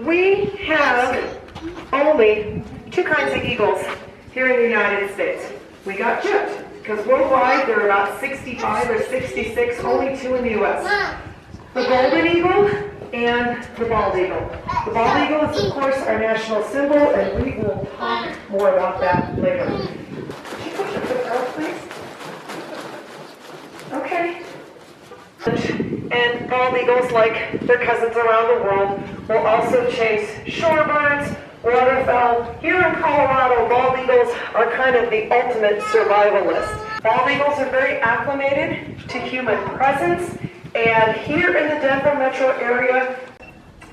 We have only two kinds of eagles here in the United States. We got chipped, because worldwide there are about 65 or 66, only two in the U.S. The golden eagle and the bald eagle. The bald eagle is, of course, our national symbol, and we will talk more about that later. Could you push up the barrel, please? Okay. And bald eagles, like their cousins around the world, will also chase shorebirds, waterfowl. Here in Colorado, bald eagles are kind of the ultimate survivalists. Bald eagles are very acclimated to human presence, and here in the Denver metro area,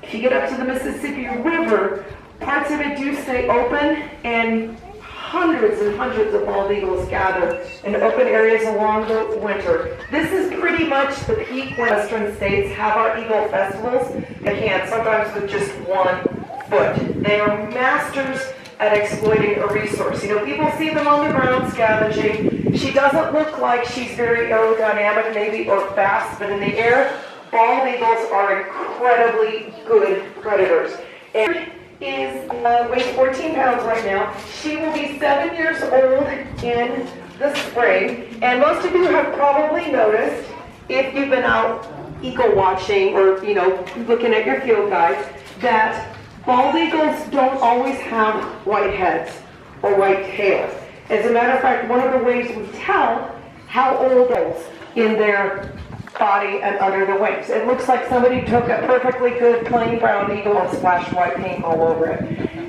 if you get up to the Mississippi River, parts of it do stay open, and hundreds and hundreds of bald eagles gather in open areas along the winter. This is pretty much the peak when western states have our eagle festivals. They can, sometimes with just 1 foot. They are masters at exploiting a resource. You know, people see them on the ground scavenging. She doesn't look like she's very aerodynamic maybe or fast, but in the air, bald eagles are incredibly good predators. And weighs 14 pounds right now. She will be 7 years old in the spring. And most of you have probably noticed, if you've been out eagle watching or, you know, looking at your field guides, that bald eagles don't always have white heads or white tails. As a matter of fact, one of the ways we tell how old eagles in their body and under the wings. It looks like somebody took a perfectly good plain brown eagle and splashed white paint all over it.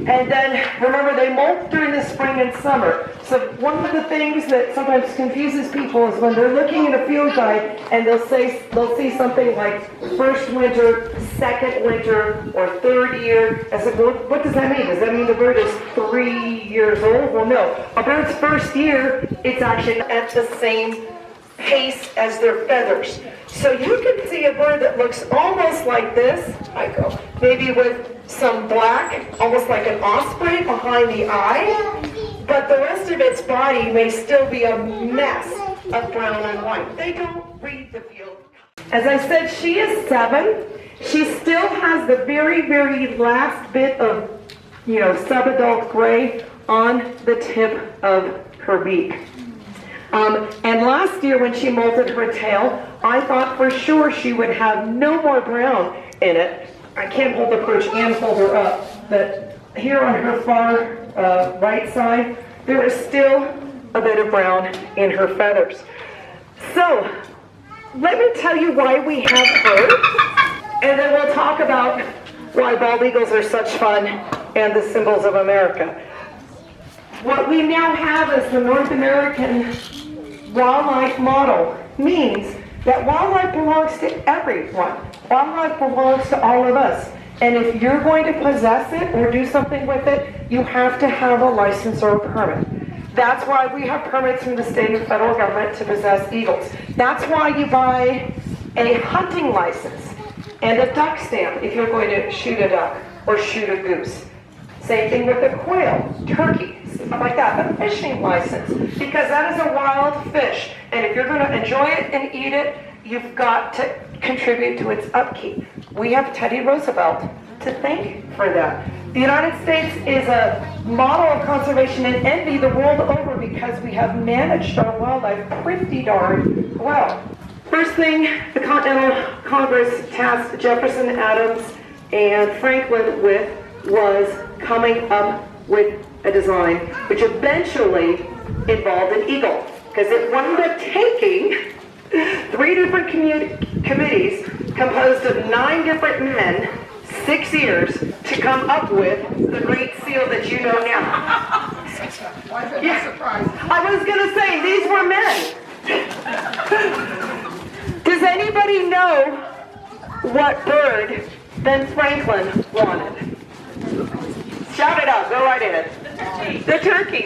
And then, remember, they molt during the spring and summer. So one of the things that sometimes confuses people is when they're looking at a field guide and they'll see something like first winter, second winter, or third year. I said, well, what does that mean? Does that mean the bird is 3 years old? Well, no. A bird's first year, it's actually at the same pace as their feathers. So you can see a bird that looks almost like this, maybe with some black, almost like an osprey behind the eye, but the rest of its body may still be a mess of brown and white. They don't read the field. As I said, she is 7. She still has the very, very last bit of, you know, subadult gray on the tip of her beak. And last year when she molted her tail, I thought for sure she would have no more brown in it. I can't hold the perch and hold her up, but here on her far right side, there is still a bit of brown in her feathers. So, let me tell you why we have her, and then we'll talk about why bald eagles are such fun and the symbols of America. What we now have is the North American wildlife model means that wildlife belongs to everyone. Wildlife belongs to all of us. And if you're going to possess it or do something with it, you have to have a license or a permit. That's why we have permits from the state and federal government to possess eagles. That's why you buy a hunting license and a duck stamp if you're going to shoot a duck or shoot a goose. Same thing with a quail, turkey, stuff like that. A fishing license, because that is a wild fish. And if you're going to enjoy it and eat it, you've got to contribute to its upkeep. We have Teddy Roosevelt to thank for that. The United States is a model of conservation and envy the world over because we have managed our wildlife pretty darn well. First thing the Continental Congress tasked Jefferson, Adams, and Franklin with was coming up with a design which eventually involved an eagle, because it wound up taking 3 different committees composed of 9 different men, 6 years to come up with the great seal that you know now. Yeah. Surprised. I was going to say, these were men. Does anybody know what bird Ben Franklin wanted? Shout it out. Go right in. The turkey.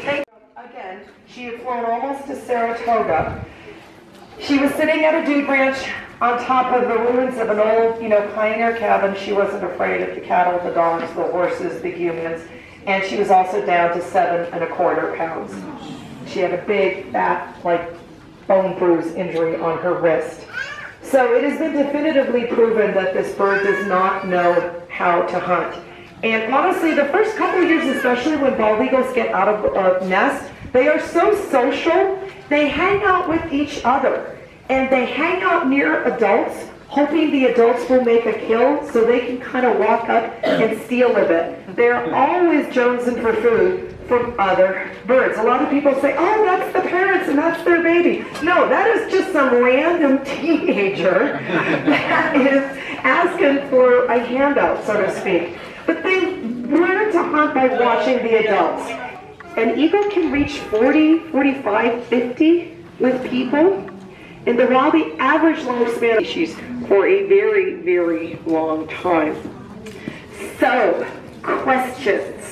Again, she had flown almost to Saratoga. She was sitting at a dude ranch on top of the ruins of an old, pioneer cabin. She wasn't afraid of the cattle, the dogs, the horses, the humans, and she was also down to 7 1/4 pounds. She had a big, fat, bone bruise injury on her wrist. So it has been definitively proven that this bird does not know how to hunt. And honestly, the first couple of years, especially when bald eagles get out of a nest, they are so social, they hang out with each other. And they hang out near adults, hoping the adults will make a kill so they can kind of walk up and steal a bit. They're always jonesing for food from other birds. A lot of people say, oh, that's the parents and that's their baby. No, that is just some random teenager that is asking for a handout, so to speak. But they learn to hunt by watching the adults. An eagle can reach 40, 45, 50 with people. And the average lifespan of species for a very, very long time. So, questions.